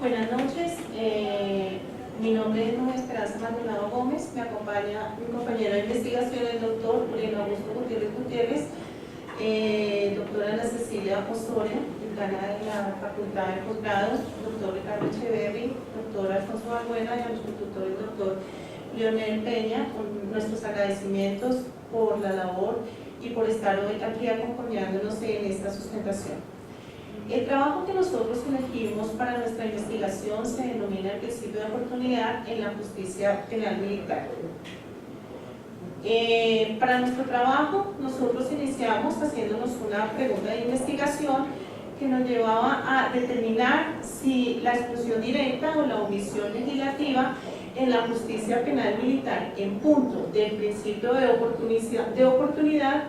Buenas noches, mi nombre es María Esperanza Maldonado Gómez, me acompaña mi compañero de investigación, el doctor Julián Augusto Gutiérrez, doctora Ana Cecilia Osorio, decana de la Facultad de Posgrado, doctor Ricardo Echeverri, doctor Alfonso Balbuena y a nuestro tutor, el doctor Leonel Peña, con nuestros agradecimientos por la labor y por estar hoy aquí acompañándonos en esta sustentación. El trabajo que nosotros elegimos para nuestra investigación se denomina el principio de oportunidad en la justicia penal militar. Para nuestro trabajo, nosotros iniciamos haciéndonos una pregunta de investigación que nos llevaba a determinar si la exclusión directa o la omisión legislativa en la justicia penal militar en punto del principio de oportunidad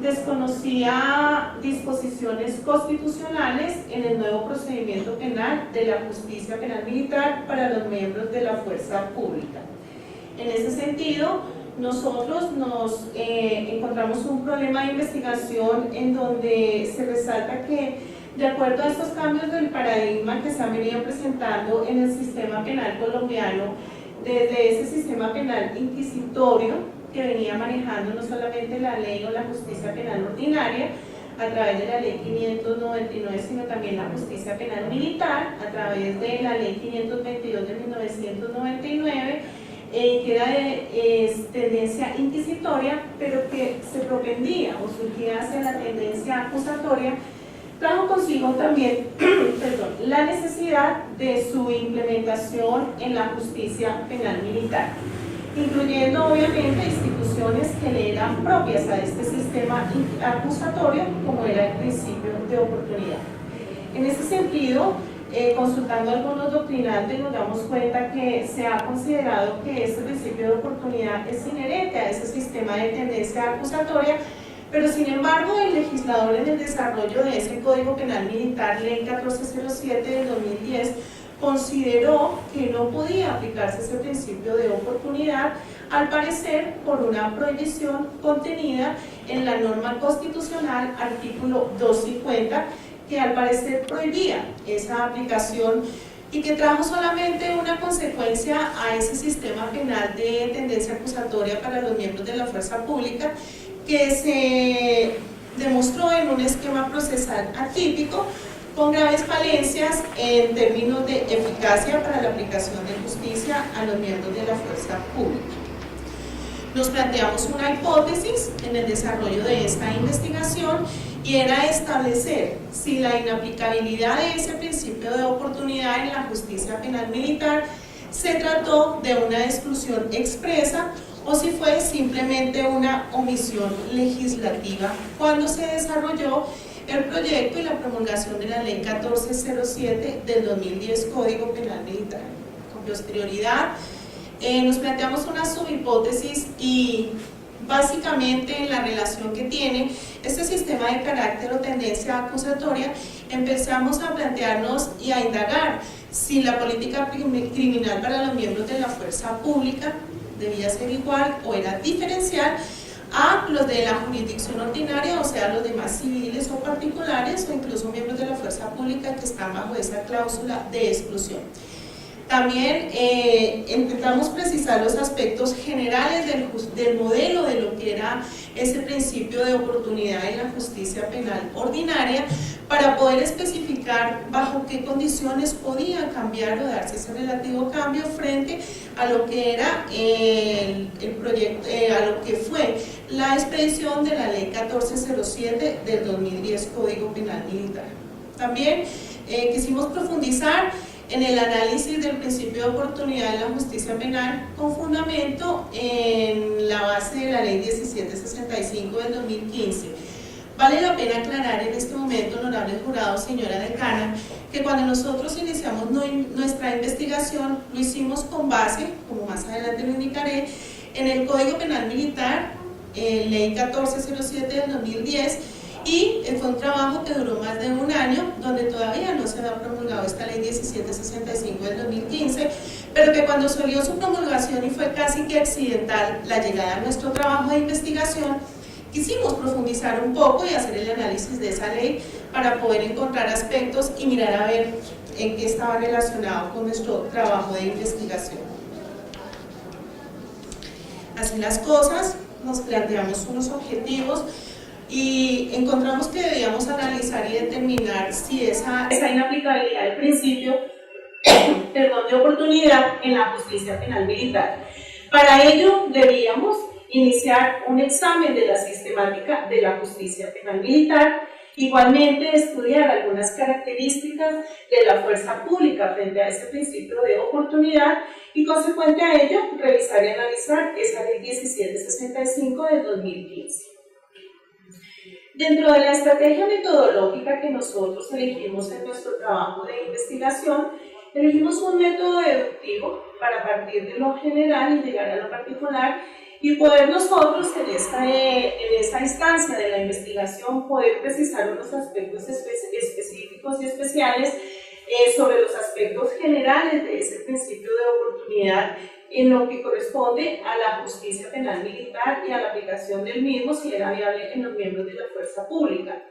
desconocía disposiciones constitucionales en el nuevo procedimiento penal de la justicia penal militar para los miembros de la fuerza pública. En ese sentido, nosotros nos encontramos un problema de investigación en donde se resalta que, de acuerdo a estos cambios del paradigma que se han venido presentando en el sistema penal colombiano, desde ese sistema penal inquisitorio que venía manejando no solamente la ley o la justicia penal ordinaria a través de la ley 599, sino también la justicia penal militar a través de la ley 522 de 1999, que era de tendencia inquisitoria, pero que se propendía o surgía hacia la tendencia acusatoria, trajo consigo también la necesidad de su implementación en la justicia penal militar, incluyendo obviamente instituciones que le eran propias a este sistema acusatorio, como era el principio de oportunidad. En ese sentido, consultando algunos doctrinantes, nos damos cuenta que se ha considerado que este principio de oportunidad es inherente a ese sistema de tendencia acusatoria, pero sin embargo el legislador en el desarrollo de ese Código Penal Militar, Ley 1407 del 2010, consideró que no podía aplicarse ese principio de oportunidad, al parecer por una prohibición contenida en la norma constitucional artículo 250, que al parecer prohibía esa aplicación y que trajo solamente una consecuencia a ese sistema penal de tendencia acusatoria para los miembros de la fuerza pública, que se demostró en un esquema procesal atípico con graves falencias en términos de eficacia para la aplicación de justicia a los miembros de la fuerza pública. Nos planteamos una hipótesis en el desarrollo de esta investigación y era establecer si la inaplicabilidad de ese principio de oportunidad en la justicia penal militar se trató de una exclusión expresa o si fue simplemente una omisión legislativa cuando se desarrolló el proyecto y la promulgación de la Ley 1407 del 2010 Código Penal Militar. Con posterioridad, nos planteamos una subhipótesis y básicamente en la relación que tiene este sistema de carácter o tendencia acusatoria, empezamos a plantearnos y a indagar si la política criminal para los miembros de la fuerza pública debía ser igual o era diferencial a los de la jurisdicción ordinaria, o sea, los demás civiles o particulares o incluso miembros de la fuerza pública que están bajo esa cláusula de exclusión. También intentamos precisar los aspectos generales del modelo de lo que era ese principio de oportunidad en la justicia penal ordinaria para poder especificar bajo qué condiciones podía cambiar o darse ese relativo cambio frente a lo que era el proyecto, a lo que fue la expedición de la Ley 1407 del 2010 Código Penal Militar. También quisimos profundizar en el análisis del principio de oportunidad en la justicia penal con fundamento en la base de la Ley 1765 del 2015. Vale la pena aclarar en este momento, honorable jurado, señora decana, que cuando nosotros iniciamos nuestra investigación lo hicimos con base, como más adelante lo indicaré, en el Código Penal Militar, Ley 1407 del 2010, y fue un trabajo que duró más de un año, donde todavía no se había promulgado esta Ley 1765 del 2015, pero que cuando salió su promulgación y fue casi que accidental la llegada a nuestro trabajo de investigación, quisimos profundizar un poco y hacer el análisis de esa ley para poder encontrar aspectos y mirar a ver en qué estaba relacionado con nuestro trabajo de investigación. Así las cosas, nos planteamos unos objetivos y encontramos que debíamos analizar y determinar si esa inaplicabilidad del principio de oportunidad en la justicia penal militar. Para ello debíamos iniciar un examen de la sistemática de la justicia penal militar, igualmente estudiar algunas características de la fuerza pública frente a ese principio de oportunidad y consecuente a ello revisar y analizar esa ley 1765 del 2015. Dentro de la estrategia metodológica que nosotros elegimos en nuestro trabajo de investigación, elegimos un método deductivo para partir de lo general y llegar a lo particular y poder nosotros en esta instancia de la investigación poder precisar unos aspectos específicos y especiales sobre los aspectos generales de ese principio de oportunidad en lo que corresponde a la justicia penal militar y a la aplicación del mismo si era viable en los miembros de la fuerza pública.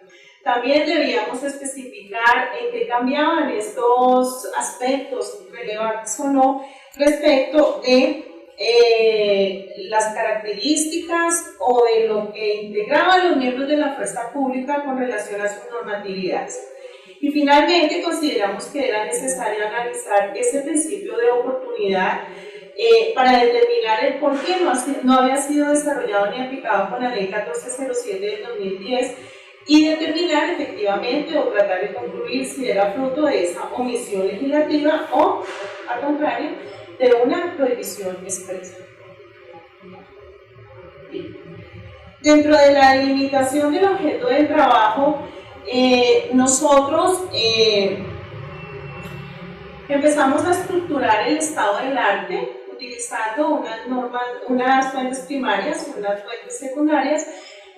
También debíamos especificar en qué cambiaban estos aspectos, relevantes o no, respecto de las características o de lo que integraban los miembros de la fuerza pública con relación a sus normatividades. Y finalmente consideramos que era necesario analizar ese principio de oportunidad para determinar el por qué no había sido desarrollado ni aplicado con la ley 1407 del 2010 y determinar efectivamente o tratar de concluir si era fruto de esa omisión legislativa o, al contrario, de una prohibición expresa. Dentro de la delimitación del objeto del trabajo, nosotros empezamos a estructurar el estado del arte utilizando unas fuentes primarias y unas fuentes secundarias.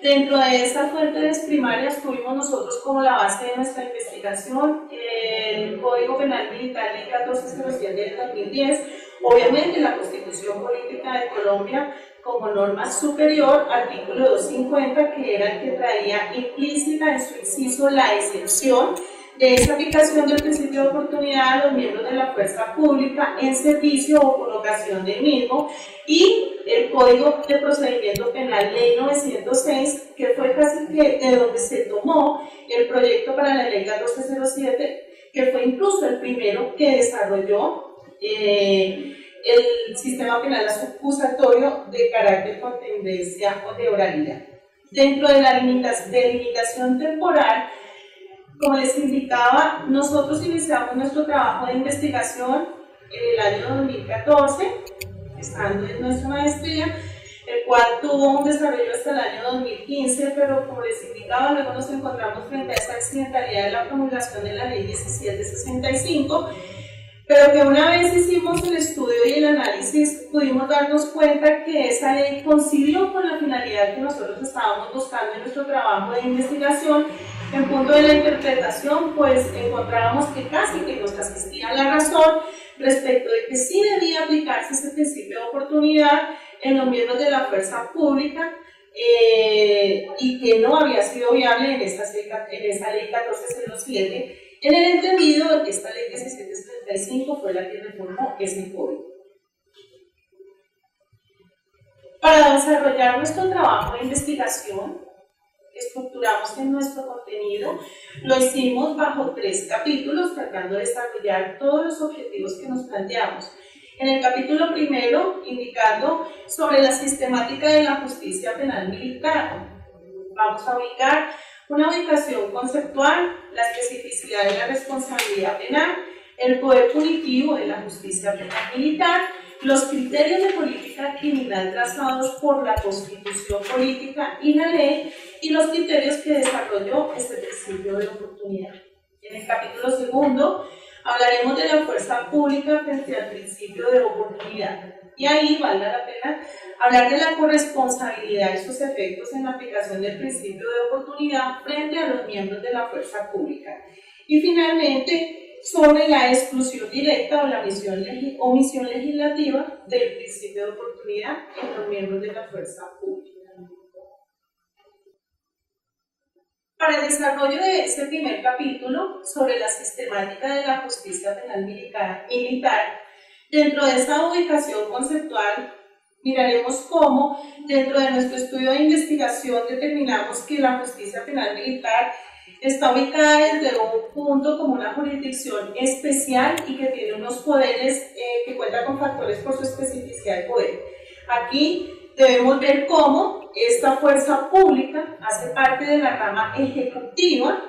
Dentro de esas fuentes primarias tuvimos nosotros como la base de nuestra investigación el Código Penal Militar Ley 1407 del 2010, obviamente la Constitución Política de Colombia como norma superior, artículo 250, que era el que traía implícita en su inciso la excepción de esa aplicación del principio de oportunidad a los miembros de la fuerza pública en servicio o por ocasión del mismo, y el Código de Procedimiento Penal Ley 906, que fue casi que de donde se tomó el proyecto para la Ley 1407, que fue incluso el primero que desarrolló el sistema penal acusatorio de carácter con tendencia o de oralidad. Dentro de la delimitación temporal, como les indicaba, nosotros iniciamos nuestro trabajo de investigación en el año 2014, estando en nuestra maestría, el cual tuvo un desarrollo hasta el año 2015, pero como les indicaba, luego nos encontramos frente a esta accidentalidad de la promulgación de la ley 1765, pero que una vez hicimos el estudio y el análisis, pudimos darnos cuenta que esa ley coincidió con la finalidad que nosotros estábamos buscando en nuestro trabajo de investigación. En punto de la interpretación, pues encontrábamos que casi que nos asistía la razón respecto de que sí debía aplicarse ese principio de oportunidad en los miembros de la fuerza pública y que no había sido viable en esa ley 1407, en el entendido de que esta ley 1775 fue la que reformó ese código. Para desarrollar nuestro trabajo de investigación, estructuramos en nuestro contenido, lo hicimos bajo 3 capítulos, tratando de desarrollar todos los objetivos que nos planteamos. En el capítulo primero, indicando sobre la sistemática de la justicia penal militar, vamos a ubicar una ubicación conceptual, la especificidad de la responsabilidad penal, el poder punitivo de la justicia penal militar, los criterios de política criminal trazados por la Constitución Política y la ley, y los criterios que desarrolló este principio de oportunidad. En el capítulo segundo hablaremos de la fuerza pública frente al principio de oportunidad, y ahí vale la pena hablar de la corresponsabilidad y sus efectos en la aplicación del principio de oportunidad frente a los miembros de la fuerza pública. Y finalmente, sobre la exclusión directa o la omisión legislativa del principio de oportunidad en los miembros de la fuerza pública. Para el desarrollo de este primer capítulo sobre la sistemática de la justicia penal militar, dentro de esta ubicación conceptual, miraremos cómo, dentro de nuestro estudio de investigación, determinamos que la justicia penal militar está ubicada desde un punto como una jurisdicción especial y que tiene unos poderes que cuentan con factores por su especificidad de poder. Aquí debemos ver cómo esta fuerza pública hace parte de la rama ejecutiva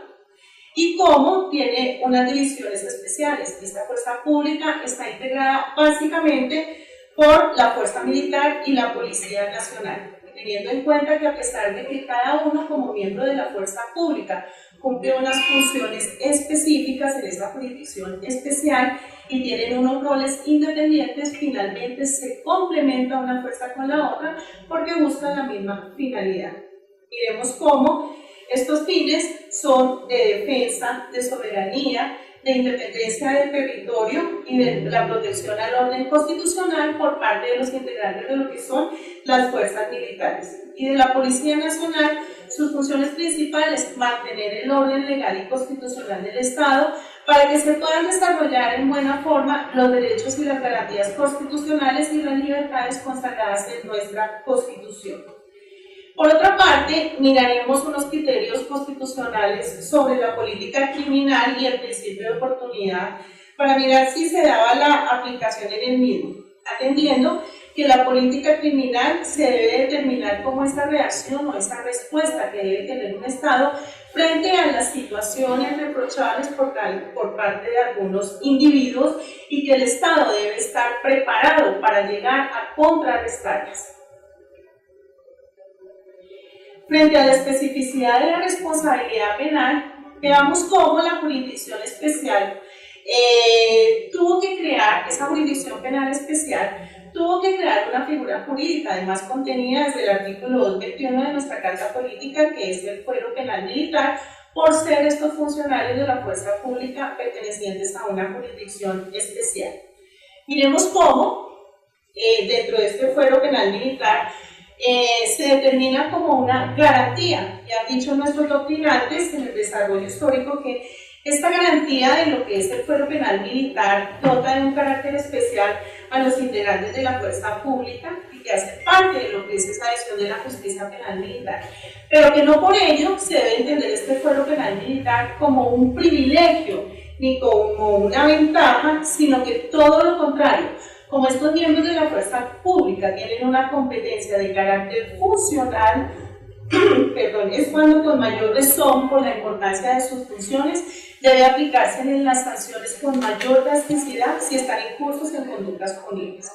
y cómo tiene unas divisiones especiales. Esta fuerza pública está integrada básicamente por la Fuerza Militar y la Policía Nacional, teniendo en cuenta que a pesar de que cada uno como miembro de la fuerza pública cumple unas funciones específicas en esa jurisdicción especial y tienen unos roles independientes, finalmente se complementa una fuerza con la otra porque buscan la misma finalidad. Miremos cómo estos fines son de defensa, de soberanía, de independencia del territorio y de la protección al orden constitucional por parte de los integrantes de lo que son las fuerzas militares. Y de la Policía Nacional, sus funciones principales, mantener el orden legal y constitucional del Estado para que se puedan desarrollar en buena forma los derechos y las garantías constitucionales y las libertades consagradas en nuestra Constitución. Por otra parte, miraremos unos criterios constitucionales sobre la política criminal y el principio de oportunidad para mirar si se daba la aplicación en el mismo, atendiendo que la política criminal se debe determinar como esa reacción o esa respuesta que debe tener un Estado frente a las situaciones reprochables por parte de algunos individuos y que el Estado debe estar preparado para llegar a contrarrestarlas. Frente a la especificidad de la responsabilidad penal, veamos cómo la jurisdicción especial tuvo que crear, esa jurisdicción penal especial, tuvo que crear una figura jurídica, además contenida desde el artículo 221 de nuestra Carta Política, que es el fuero penal militar, por ser estos funcionarios de la fuerza pública pertenecientes a una jurisdicción especial. Miremos cómo, dentro de este fuero penal militar, se determina como una garantía. Ya han dicho nuestros doctrinantes en el desarrollo histórico que esta garantía de lo que es el fuero penal militar dota de un carácter especial a los integrantes de la fuerza pública y que hace parte de lo que es esa visión de la justicia penal militar, pero que no por ello se debe entender este fuero penal militar como un privilegio ni como una ventaja, sino que todo lo contrario. Como estos miembros de la fuerza pública tienen una competencia de carácter funcional, es cuando con mayor razón, por la importancia de sus funciones, debe aplicarse en las sanciones con mayor drasticidad si están incursos en conductas punibles.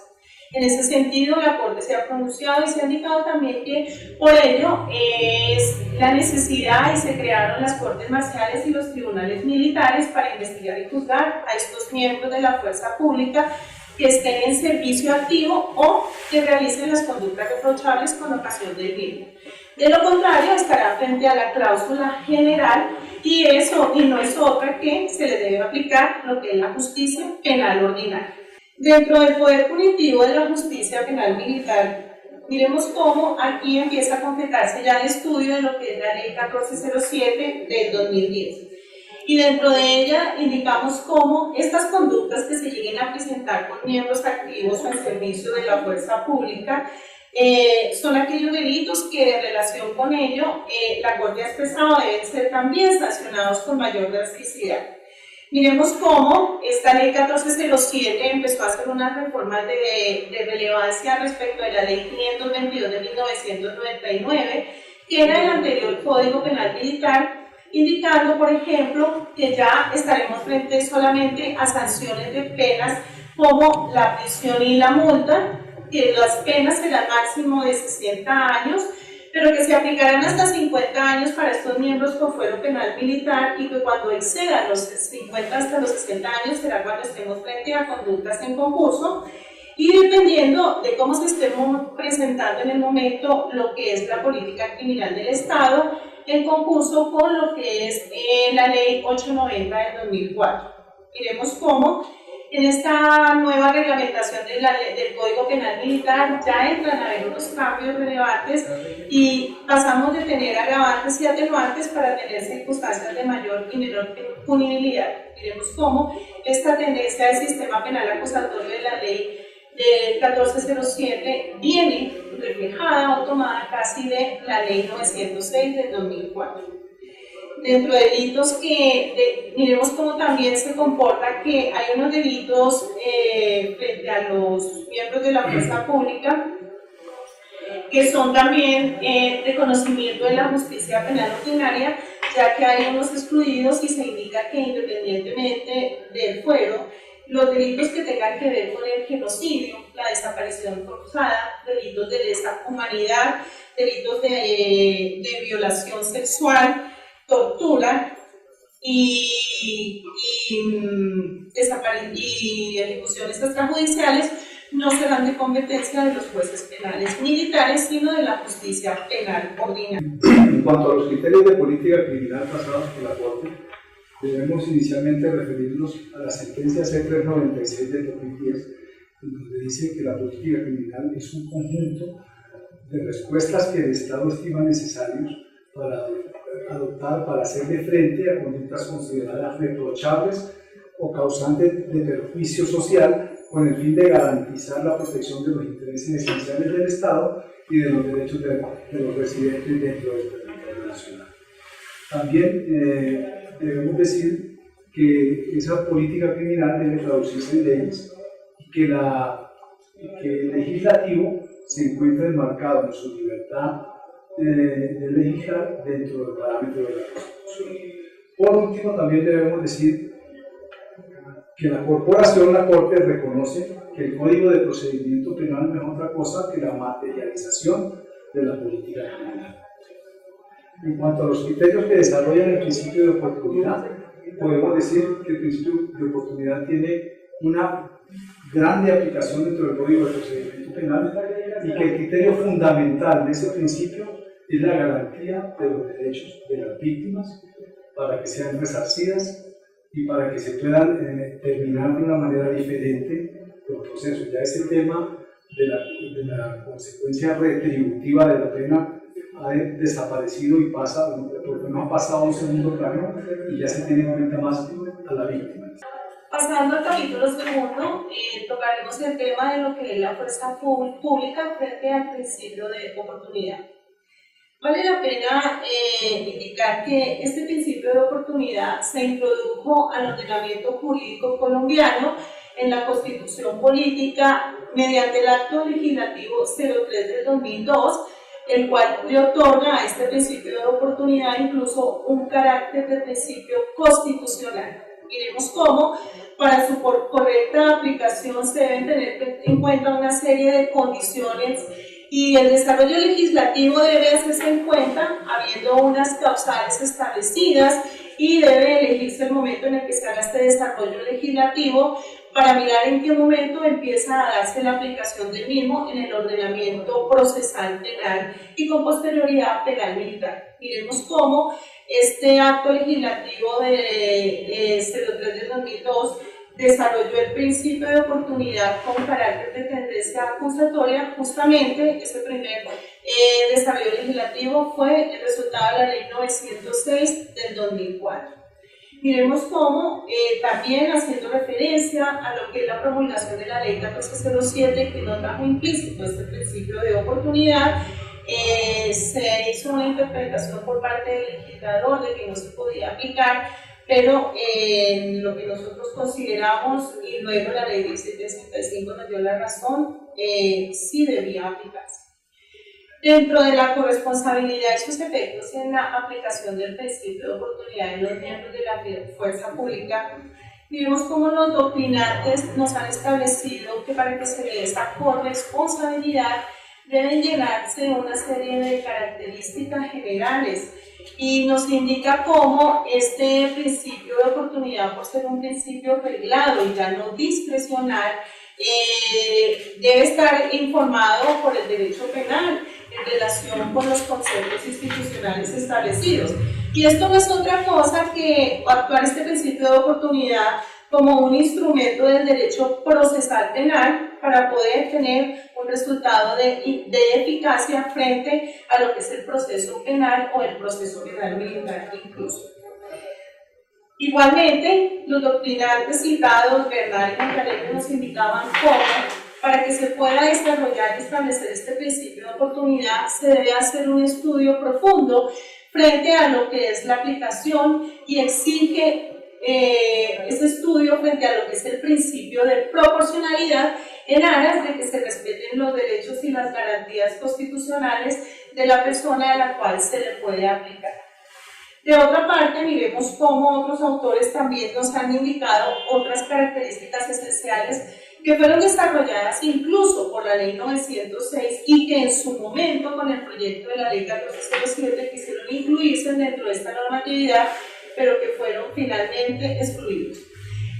En ese sentido, la Corte se ha pronunciado y se ha indicado también que por ello es la necesidad y se crearon las Cortes Marciales y los tribunales militares para investigar y juzgar a estos miembros de la fuerza pública que estén en servicio activo o que realicen las conductas reprochables con ocasión del mismo. De lo contrario, estará frente a la cláusula general y no es otra que se le debe aplicar lo que es la justicia penal ordinaria. Dentro del poder punitivo de la justicia penal militar, miremos cómo aquí empieza a concretarse ya el estudio de lo que es la Ley 1407 del 2010. Y dentro de ella indicamos cómo estas conductas que se lleguen a presentar con miembros activos o en servicio de la fuerza pública son aquellos delitos que en relación con ello la Corte ha expresado deben ser también sancionados con mayor drasticidad. Miremos cómo esta Ley 1407 empezó a hacer unas reformas de relevancia respecto de la Ley 522 de 1999, que era el anterior Código Penal Militar, indicando, por ejemplo, que ya estaremos frente solamente a sanciones de penas como la prisión y la multa, que las penas serán máximo de 60 años, pero que se aplicarán hasta 50 años para estos miembros con fuero penal militar y que cuando excedan los 50 hasta los 60 años será cuando estemos frente a conductas en concurso y dependiendo de cómo se estemos presentando en el momento lo que es la política criminal del Estado en concurso con lo que es la Ley 890 del 2004. Miremos cómo En esta nueva reglamentación de del Código Penal Militar ya entran a haber unos cambios relevantes y pasamos de tener agravantes y atenuantes para tener circunstancias de mayor y menor punibilidad. Miremos cómo esta tendencia del sistema penal acusatorio de la ley del 1407 viene reflejada o tomada casi de la ley 906 del 2004. Dentro de delitos que miremos cómo también se comporta que hay unos delitos frente a los miembros de la fuerza pública que son también reconocimiento de la justicia penal ordinaria, ya que hay unos excluidos y se indica que independientemente del fuero, los delitos que tengan que ver con el genocidio, la desaparición forzada, delitos de lesa humanidad, delitos de violación sexual, tortura y ejecuciones extrajudiciales no serán de competencia de los jueces penales militares, sino de la justicia penal ordinaria. En cuanto a los criterios de política criminal pasados por la Corte, debemos inicialmente referirnos a la sentencia C396 del 2010, en donde dice que la política criminal es un conjunto de respuestas que el Estado estima necesarios para adoptar para hacerle frente a conductas consideradas reprochables o causantes de perjuicio social con el fin de garantizar la protección de los intereses esenciales del Estado y de los derechos de los residentes dentro del territorio nacional. También debemos decir que esa política criminal debe traducirse en leyes y que el legislativo se encuentra enmarcado en su libertad de legislar dentro del parámetro de la Constitución. Por último, también debemos decir que la Corte reconoce que el Código de Procedimiento Penal no es otra cosa que la materialización de la política criminal. En cuanto a los criterios que desarrollan el principio de oportunidad, podemos decir que el principio de oportunidad tiene una grande aplicación dentro del Código de Procedimiento Penal y que el criterio fundamental de ese principio es la garantía de los derechos de las víctimas para que sean resarcidas y para que se puedan terminar de una manera diferente los procesos. Ya ese tema de la consecuencia retributiva de la pena ha desaparecido y pasa, porque no ha pasado a un segundo plano y ya se tiene en cuenta más a la víctima. Pasando al capítulo segundo, tocaremos el tema de lo que es la fuerza pública frente al principio de oportunidad. Vale la pena indicar que este principio de oportunidad se introdujo al ordenamiento jurídico colombiano en la Constitución Política mediante el acto legislativo 03 del 2002, el cual le otorga a este principio de oportunidad incluso un carácter de principio constitucional. Miremos cómo, para su correcta aplicación, se deben tener en cuenta una serie de condiciones y el desarrollo legislativo debe hacerse en cuenta habiendo unas causales establecidas y debe elegirse el momento en el que se haga este desarrollo legislativo para mirar en qué momento empieza a darse la aplicación del mismo en el ordenamiento procesal penal y con posterioridad penal militar. Miremos cómo este acto legislativo de 03 del 2002 desarrolló el principio de oportunidad con carácter de tendencia acusatoria. Justamente este primer desarrollo legislativo fue el resultado de la ley 906 del 2004. Miremos cómo, también haciendo referencia a lo que es la promulgación de la ley 1407, que no trajo implícito este principio de oportunidad, se hizo una interpretación por parte del legislador de que no se podía aplicar, pero lo que nosotros consideramos, y luego la ley 1765 nos dio la razón, sí debía aplicarse. Dentro de la corresponsabilidad y sus efectos en la aplicación del principio de oportunidad en los miembros de la fuerza pública, vimos cómo los doctrinantes nos han establecido que para que se dé esa corresponsabilidad deben llenarse una serie de características generales y nos indica cómo este principio de oportunidad, por ser un principio reglado y ya no discrecional, debe estar informado por el derecho penal en relación con los conceptos institucionales establecidos. Y esto no es otra cosa que actuar este principio de oportunidad como un instrumento del derecho procesal penal para poder tener un resultado de eficacia frente a lo que es el proceso penal o el proceso penal militar incluso. Igualmente, los doctrinantes citados, Bernal y Montalegre, nos indicaban cómo, para que se pueda desarrollar y establecer este principio de oportunidad, se debe hacer un estudio profundo frente a lo que es la aplicación y exige ese estudio frente a lo que es el principio de proporcionalidad en aras de que se respeten los derechos y las garantías constitucionales de la persona a la cual se le puede aplicar. De otra parte, miremos cómo otros autores también nos han indicado otras características esenciales que fueron desarrolladas incluso por la Ley 906 y que en su momento con el proyecto de la Ley 1407 quisieron incluirse dentro de esta normatividad, pero que fueron finalmente excluidos.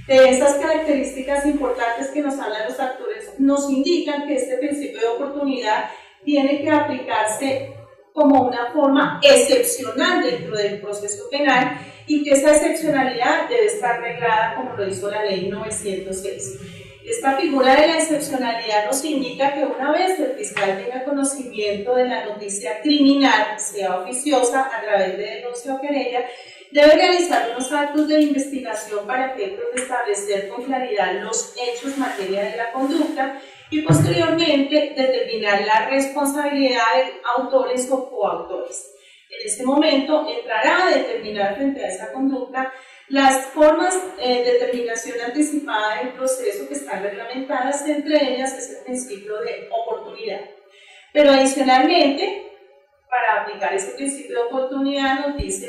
De estas características importantes que nos hablan los actores, nos indican que este principio de oportunidad tiene que aplicarse como una forma excepcional dentro del proceso penal y que esa excepcionalidad debe estar reglada como lo hizo la Ley 906. Esta figura de la excepcionalidad nos indica que una vez el fiscal tenga conocimiento de la noticia criminal, sea oficiosa, a través de denuncia o querella, debe realizar unos actos de investigación para efectos de establecer con claridad los hechos en materia de la conducta y posteriormente determinar la responsabilidad de autores o coautores. En ese momento entrará a determinar frente a esa conducta las formas de determinación anticipada del proceso que están reglamentadas, entre ellas es el principio de oportunidad. Pero adicionalmente, para aplicar ese principio de oportunidad, nos dice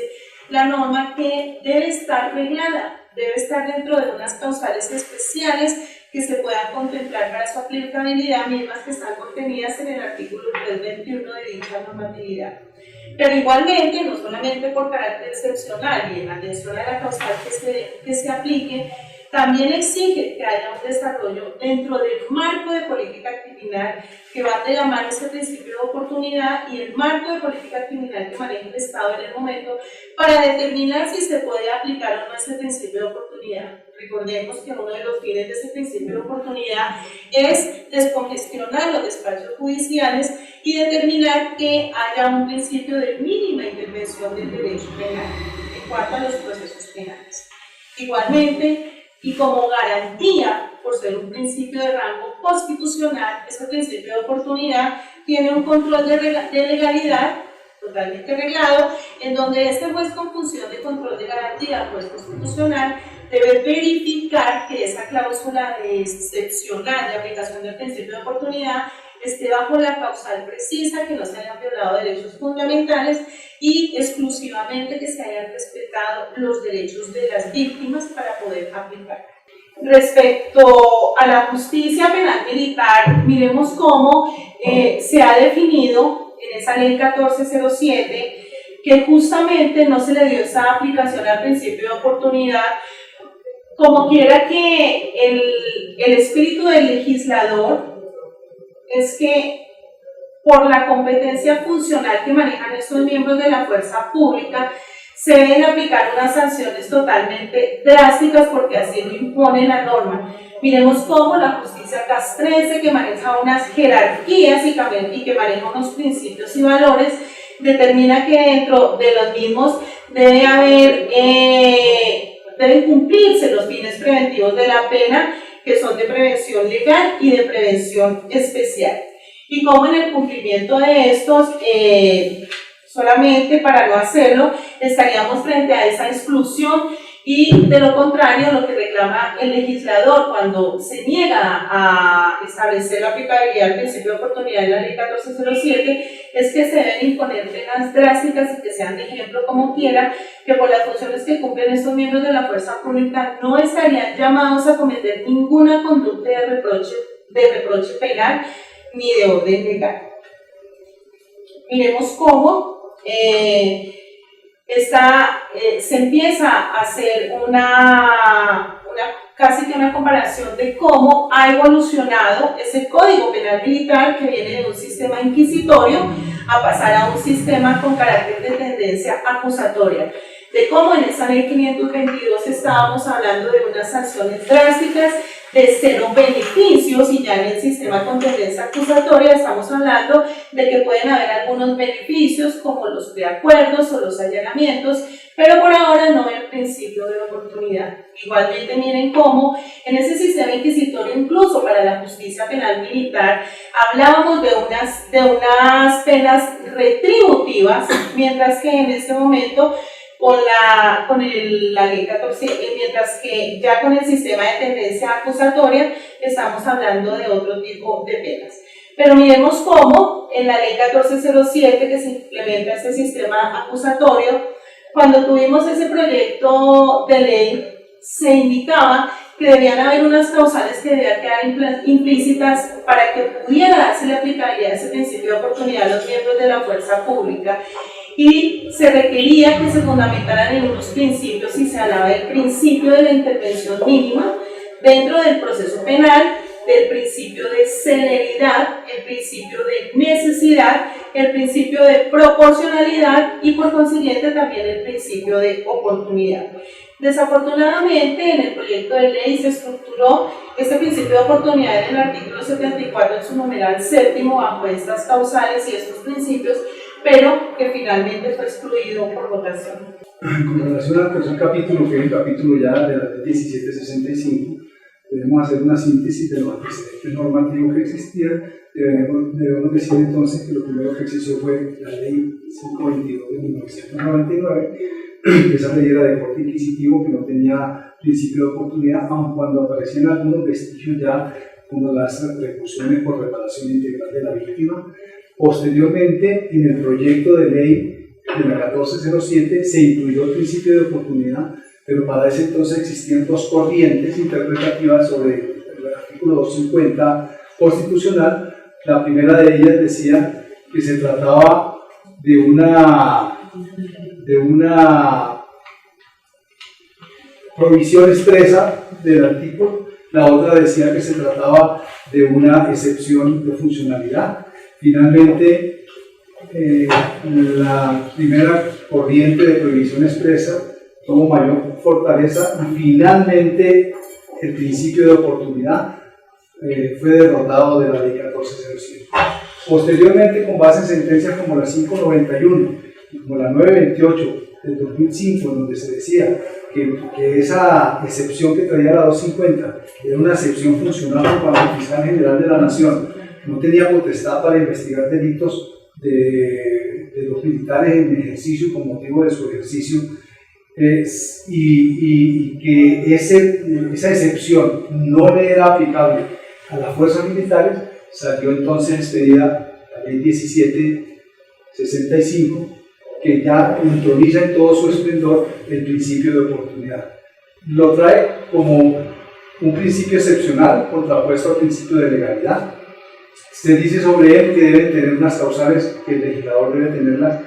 la norma que debe estar reglada, debe estar dentro de unas causales especiales que se puedan contemplar para su aplicabilidad, mismas que están contenidas en el artículo 321 de dicha normatividad. Pero igualmente, no solamente por carácter excepcional y en atención a la causal que se aplique, también exige que haya un desarrollo dentro del marco de política criminal que va de la mano ese principio de oportunidad y el marco de política criminal que maneja el Estado en el momento para determinar si se puede aplicar o no ese principio de oportunidad. Recordemos que uno de los fines de ese principio de oportunidad es descongestionar los despachos judiciales y determinar que haya un principio de mínima intervención del derecho penal en cuanto a los procesos penales. Igualmente, y como garantía, por ser un principio de rango constitucional, ese principio de oportunidad tiene un control de legalidad totalmente reglado, en donde este juez con función de control de garantía, juez constitucional, debe verificar que esa cláusula excepcional de aplicación del principio de oportunidad esté bajo la causal precisa, que no se hayan violado derechos fundamentales y exclusivamente que se hayan respetado los derechos de las víctimas para poder aplicar. Respecto a la justicia penal militar, miremos cómo se ha definido en esa ley 1407 que justamente no se le dio esa aplicación al principio de oportunidad, como quiera que el espíritu del legislador es que por la competencia funcional que manejan estos miembros de la fuerza pública, se deben aplicar unas sanciones totalmente drásticas porque así lo impone la norma. Miremos cómo la justicia castrense, que maneja unas jerarquías y que maneja unos principios y valores, determina que dentro de los mismos deben cumplirse los fines preventivos de la pena, que son de prevención legal y de prevención especial. Y como en el cumplimiento de estos, solamente para no hacerlo, estaríamos frente a esa exclusión y de lo contrario, lo que reclama el legislador cuando se niega a establecer la aplicabilidad del principio de oportunidad de la ley 1407 es que se deben imponer penas drásticas y que sean de ejemplo como quiera, que por las funciones que cumplen estos miembros de la fuerza pública no estarían llamados a cometer ninguna conducta de reproche penal ni de orden legal. Miremos cómo se empieza a hacer casi que una comparación de cómo ha evolucionado ese código penal militar que viene de un sistema inquisitorio a pasar a un sistema con carácter de tendencia acusatoria. de cómo en esa ley 522 estábamos hablando de unas sanciones drásticas de cero beneficios, y ya en el sistema con tendencia acusatoria estamos hablando de que pueden haber algunos beneficios como los preacuerdos o los allanamientos, pero por ahora no el principio de oportunidad. Igualmente miren cómo en ese sistema inquisitorio, incluso para la justicia penal militar, hablábamos de unas penas retributivas, mientras que en este momento con la ley 14, mientras que ya con el sistema de tendencia acusatoria estamos hablando de otro tipo de penas. Pero miremos cómo en la ley 1407, que se implementa este sistema acusatorio, cuando tuvimos ese proyecto de ley, se indicaba que debían haber unas causales que debían quedar implícitas para que pudiera darse la aplicabilidad de ese principio de oportunidad a los miembros de la fuerza pública, y se requería que se fundamentaran en unos principios, y se hablaba del principio de la intervención mínima dentro del proceso penal, del principio de celeridad, el principio de necesidad, el principio de proporcionalidad y por consiguiente también el principio de oportunidad. Desafortunadamente, en el proyecto de ley se estructuró este principio de oportunidad en el artículo 74 en su numeral séptimo bajo estas causales y estos principios, pero que finalmente fue excluido por votación. Con relación al tercer capítulo, que es el capítulo ya de la ley 1765, debemos hacer una síntesis de los antecedentes normativos que existían. Debemos decir entonces que lo primero que existió fue la ley 522 de 1999. Esa ley era de corte inquisitivo, que no tenía principio de oportunidad, aun cuando aparecían algunos vestigios ya, como las recursiones por reparación integral de la víctima. Posteriormente, en el proyecto de ley de la 1407 se incluyó el principio de oportunidad, pero para ese entonces existían dos corrientes interpretativas sobre el artículo 250 constitucional. La primera de ellas decía que se trataba de una provisión expresa del artículo, la otra decía que se trataba de una excepción de funcionalidad. Finalmente, la primera corriente de prohibición expresa tuvo mayor fortaleza y finalmente el principio de oportunidad fue derrotado de la ley 1407. Posteriormente, con base en sentencias como la 591 y como la 928 del 2005, donde se decía que esa excepción que traía la 250 era una excepción funcional para el fiscal general de la Nación, no tenía potestad para investigar delitos de los militares en ejercicio con motivo de su ejercicio, y que esa excepción no le era aplicable a las fuerzas militares, salió entonces expedida la ley 1765, que ya introniza en todo su esplendor el principio de oportunidad. Lo trae como un principio excepcional contrapuesto al principio de legalidad. Se dice sobre él que debe tener unas causales, que el legislador debe tenerlas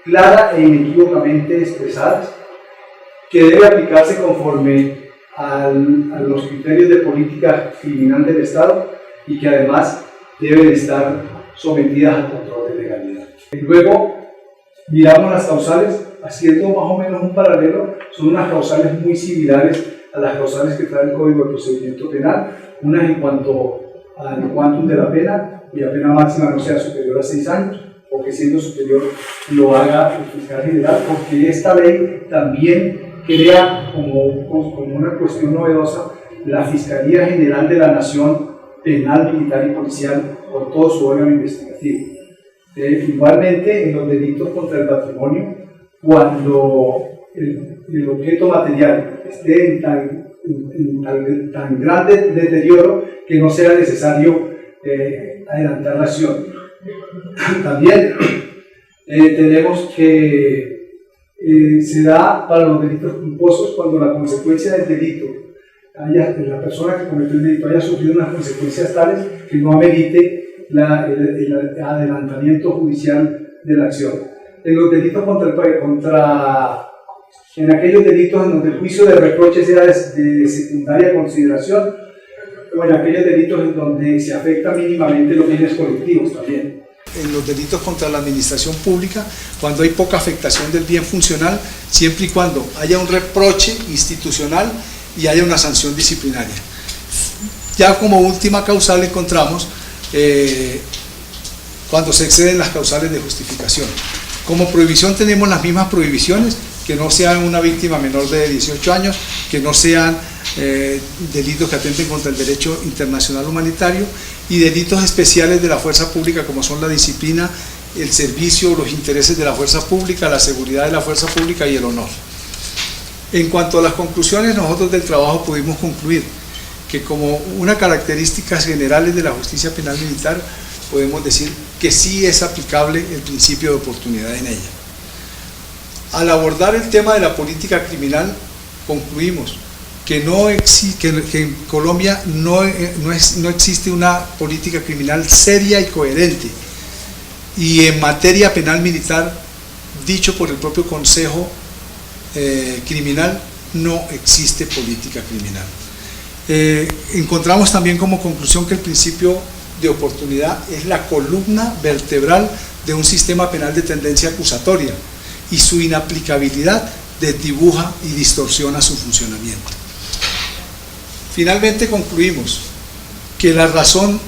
claras e inequívocamente expresadas, que debe aplicarse conforme a los criterios de política criminal del Estado y que además deben estar sometidas al control de legalidad. Y luego miramos las causales, haciendo más o menos un paralelo. Son unas causales muy similares a las causales que trae el Código de Procedimiento Penal, unas en cuanto al quantum de la pena, y la pena máxima no sea superior a 6 años, o que siendo superior lo haga el fiscal general, porque esta ley también crea como una cuestión novedosa la Fiscalía General de la Nación, penal, militar y policial, con todo su órgano investigativo. Igualmente, en los delitos contra el patrimonio, cuando el objeto material esté en tan grande deterioro que no sea necesario adelantar la acción. También tenemos que se da para los delitos culposos cuando la consecuencia del delito, la persona que cometió el delito haya sufrido unas consecuencias tales que no amerite el adelantamiento judicial de la acción. En los delitos en aquellos delitos en donde el juicio de reproche sea de secundaria consideración, o en aquellos delitos en donde se afecta mínimamente los bienes colectivos también. en los delitos contra la administración pública cuando hay poca afectación del bien funcional, siempre y cuando haya un reproche institucional y haya una sanción disciplinaria. Ya como última causal encontramos cuando se exceden las causales de justificación. Como prohibición tenemos las mismas prohibiciones, que no sean una víctima menor de 18 años, que no sean delitos que atenten contra el derecho internacional humanitario y delitos especiales de la fuerza pública como son la disciplina, el servicio, los intereses de la fuerza pública, la seguridad de la fuerza pública y el honor. En cuanto a las conclusiones, nosotros del trabajo pudimos concluir que como una características generales de la justicia penal militar podemos decir que sí es aplicable el principio de oportunidad en ella. Al abordar el tema de la política criminal, concluimos que en Colombia no existe una política criminal seria y coherente. Y en materia penal militar, dicho por el propio Consejo Criminal, no existe política criminal. Encontramos también como conclusión que el principio de oportunidad es la columna vertebral de un sistema penal de tendencia acusatoria y su inaplicabilidad desdibuja y distorsiona su funcionamiento. Finalmente concluimos que la razón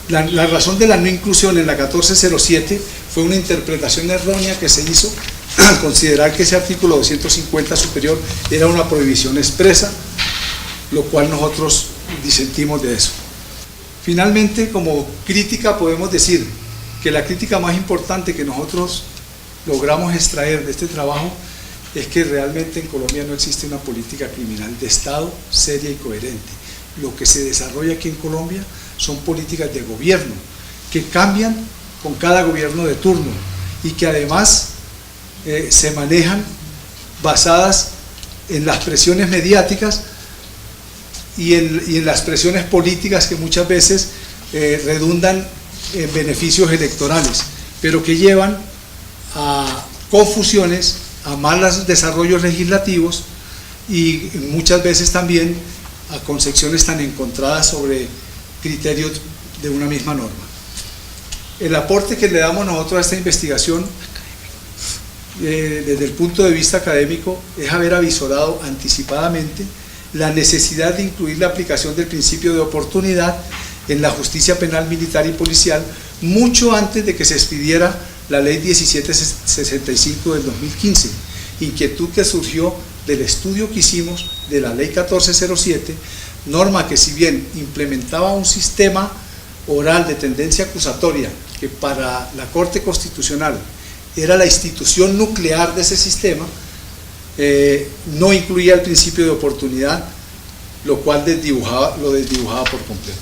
de la no inclusión en la 1407 fue una interpretación errónea que se hizo al considerar que ese artículo 250 superior era una prohibición expresa, lo cual nosotros disentimos de eso. Finalmente, como crítica podemos decir que la crítica más importante que nosotros logramos extraer de este trabajo es que realmente en Colombia no existe una política criminal de Estado seria y coherente. Lo que se desarrolla aquí en Colombia son políticas de gobierno que cambian con cada gobierno de turno y que además se manejan basadas en las presiones mediáticas y en las presiones políticas que muchas veces redundan en beneficios electorales, pero que llevan a confusiones, a malos desarrollos legislativos y muchas veces también a concepciones tan encontradas sobre criterios de una misma norma. El aporte que le damos nosotros a esta investigación desde el punto de vista académico es haber avisorado anticipadamente la necesidad de incluir la aplicación del principio de oportunidad en la justicia penal militar y policial mucho antes de que se expidiera la ley 1765 del 2015, inquietud que surgió del estudio que hicimos de la ley 1407, norma que si bien implementaba un sistema oral de tendencia acusatoria que para la Corte Constitucional era la institución nuclear de ese sistema, no incluía el principio de oportunidad, lo cual lo desdibujaba por completo.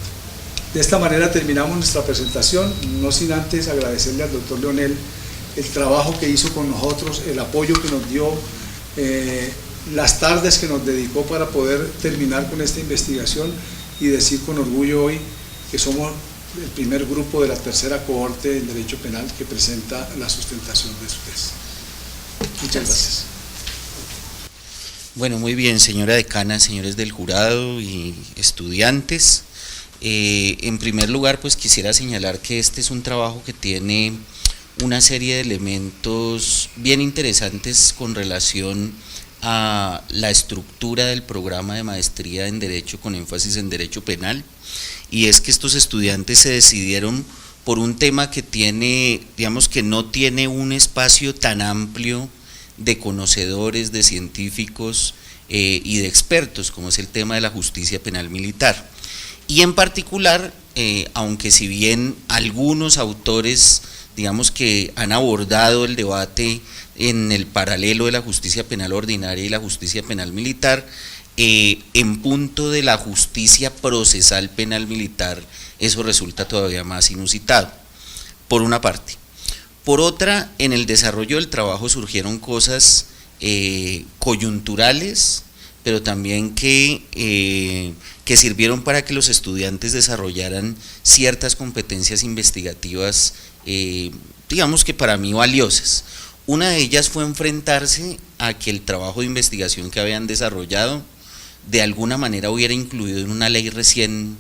De esta manera terminamos nuestra presentación, no sin antes agradecerle al doctor Leonel el trabajo que hizo con nosotros, el apoyo que nos dio, las tardes que nos dedicó para poder terminar con esta investigación y decir con orgullo hoy que somos el primer grupo de la tercera cohorte en Derecho Penal que presenta la sustentación de su tesis. Muchas gracias. Bueno, muy bien, señora decana, señores del jurado y estudiantes. En primer lugar, pues quisiera señalar que este es un trabajo que tiene una serie de elementos bien interesantes con relación a la estructura del programa de maestría en Derecho con énfasis en Derecho Penal, y es que estos estudiantes se decidieron por un tema que tiene, digamos que no tiene un espacio tan amplio de conocedores, de científicos y de expertos, como es el tema de la justicia penal militar. Y en particular, aunque si bien algunos autores, digamos que han abordado el debate en el paralelo de la justicia penal ordinaria y la justicia penal militar, en punto de la justicia procesal penal militar, eso resulta todavía más inusitado, por una parte. Por otra, en el desarrollo del trabajo surgieron cosas coyunturales, pero también que sirvieron para que los estudiantes desarrollaran ciertas competencias investigativas, digamos que para mí valiosas. Una de ellas fue enfrentarse a que el trabajo de investigación que habían desarrollado de alguna manera hubiera incluido en una ley recién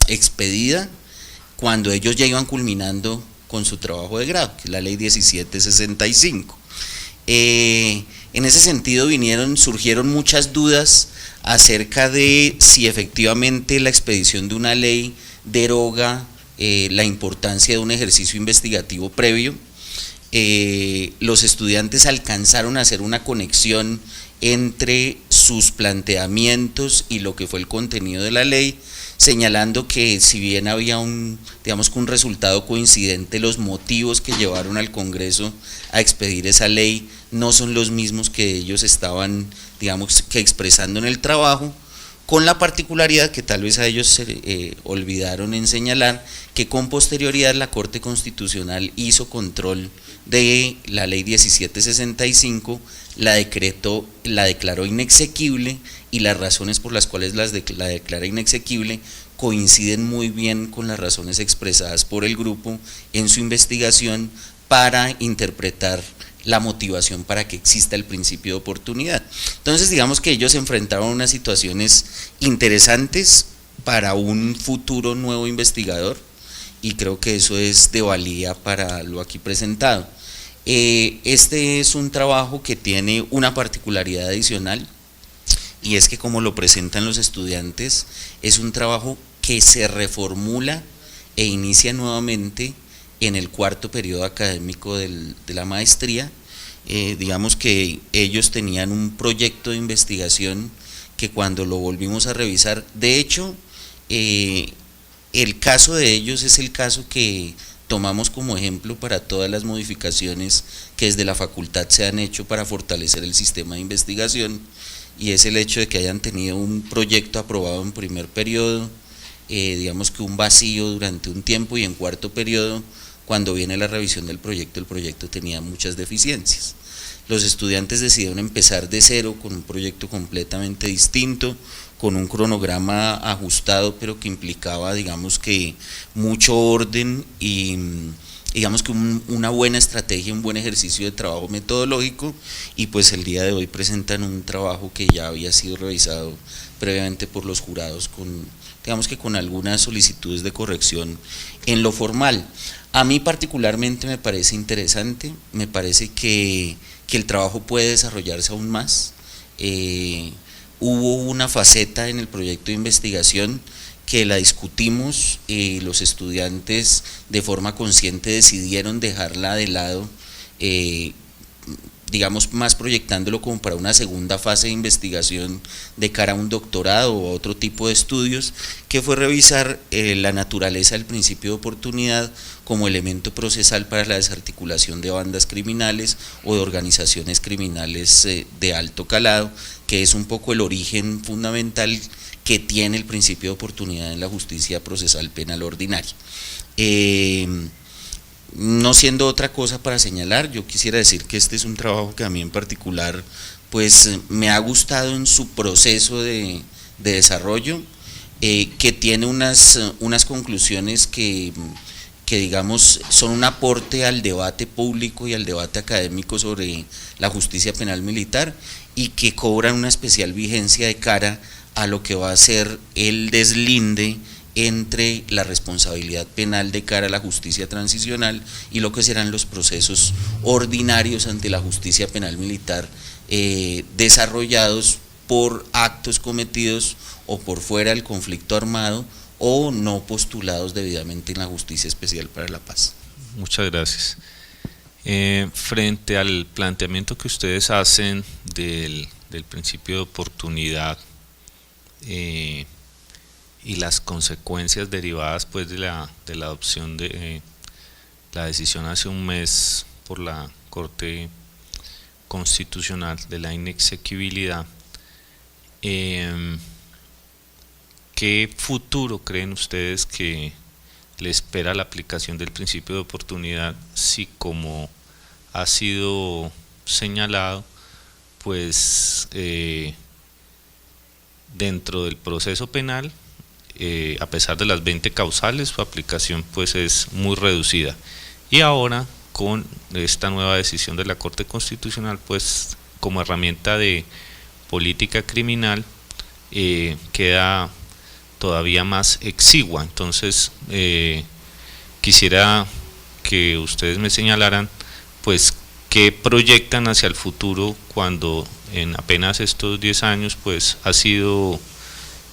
expedida, cuando ellos ya iban culminando con su trabajo de grado, que es la ley 1765. En ese sentido surgieron muchas dudas acerca de si efectivamente la expedición de una ley deroga la importancia de un ejercicio investigativo previo. Los estudiantes alcanzaron a hacer una conexión entre sus planteamientos y lo que fue el contenido de la ley, señalando que si bien había un resultado coincidente, los motivos que llevaron al Congreso a expedir esa ley no son los mismos que ellos estaban, que expresando en el trabajo, con la particularidad que tal vez a ellos se olvidaron en señalar, que con posterioridad la Corte Constitucional hizo control de la ley 1765, la declaró inexequible, y las razones por las cuales la declara inexequible coinciden muy bien con las razones expresadas por el grupo en su investigación para interpretar la motivación para que exista el principio de oportunidad. Entonces digamos que ellos se enfrentaron a unas situaciones interesantes para un futuro nuevo investigador, y creo que eso es de valía para lo aquí presentado. Este es un trabajo que tiene una particularidad adicional, y es que, como lo presentan los estudiantes, es un trabajo que se reformula e inicia nuevamente en el cuarto periodo académico de la maestría. Digamos que ellos tenían un proyecto de investigación que, cuando lo volvimos a revisar, de hecho, el caso de ellos es el caso que tomamos como ejemplo para todas las modificaciones que desde la facultad se han hecho para fortalecer el sistema de investigación, y es el hecho de que hayan tenido un proyecto aprobado en primer periodo, digamos que un vacío durante un tiempo, y en cuarto periodo, cuando viene la revisión del proyecto, el proyecto tenía muchas deficiencias. Los estudiantes decidieron empezar de cero con un proyecto completamente distinto, con un cronograma ajustado, pero que implicaba, digamos que, mucho orden y digamos que una buena estrategia, un buen ejercicio de trabajo metodológico, y pues el día de hoy presentan un trabajo que ya había sido revisado previamente por los jurados con algunas solicitudes de corrección en lo formal. A mí particularmente me parece interesante, me parece que el trabajo puede desarrollarse aún más. Hubo una faceta en el proyecto de investigación que la discutimos, los estudiantes de forma consciente decidieron dejarla de lado, digamos más proyectándolo como para una segunda fase de investigación de cara a un doctorado o a otro tipo de estudios, que fue revisar la naturaleza del principio de oportunidad como elemento procesal para la desarticulación de bandas criminales o de organizaciones criminales de alto calado, que es un poco el origen fundamental que tiene el principio de oportunidad en la justicia procesal penal ordinaria. No siendo otra cosa para señalar, yo quisiera decir que este es un trabajo que a mí en particular pues me ha gustado en su proceso de desarrollo, que tiene unas conclusiones que digamos son un aporte al debate público y al debate académico sobre la justicia penal militar, y que cobran una especial vigencia de cara a lo que va a ser el deslinde entre la responsabilidad penal de cara a la justicia transicional y lo que serán los procesos ordinarios ante la justicia penal militar, desarrollados por actos cometidos o por fuera del conflicto armado o no postulados debidamente en la Justicia Especial para la Paz. Muchas gracias. Frente al planteamiento que ustedes hacen del principio de oportunidad y las consecuencias derivadas pues de la adopción de la decisión hace un mes por la Corte Constitucional de la inexequibilidad, ¿qué futuro creen ustedes que le espera la aplicación del principio de oportunidad si, como ha sido señalado, pues dentro del proceso penal, a pesar de las 20 causales, su aplicación pues es muy reducida, y ahora con esta nueva decisión de la Corte Constitucional pues como herramienta de política criminal queda todavía más exigua? Entonces quisiera que ustedes me señalaran pues qué proyectan hacia el futuro cuando en apenas estos 10 años pues ha sido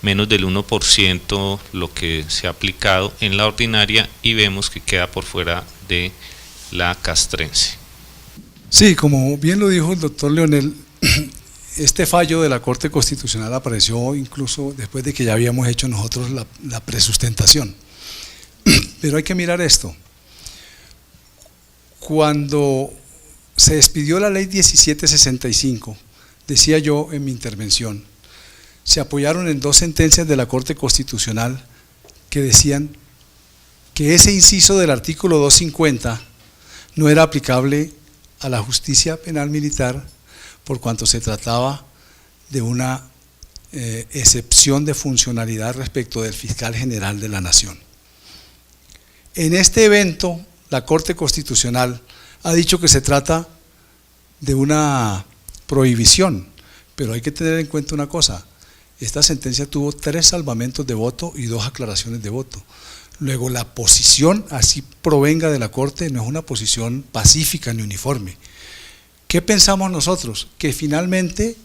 menos del 1% lo que se ha aplicado en la ordinaria y vemos que queda por fuera de la castrense. Sí, como bien lo dijo el doctor Leonel, este fallo de la Corte Constitucional apareció incluso después de que ya habíamos hecho nosotros la presustentación. Pero hay que mirar esto. Cuando se expidió la ley 1765, decía yo en mi intervención, se apoyaron en 2 sentencias de la Corte Constitucional que decían que ese inciso del artículo 250 no era aplicable a la justicia penal militar por cuanto se trataba de una excepción de funcionalidad respecto del fiscal general de la Nación. En este evento, la Corte Constitucional ha dicho que se trata de una prohibición, pero hay que tener en cuenta una cosa: esta sentencia tuvo 3 salvamentos de voto y 2 aclaraciones de voto. Luego, la posición, así provenga de la Corte, no es una posición pacífica ni uniforme. ¿Qué pensamos nosotros? Que finalmente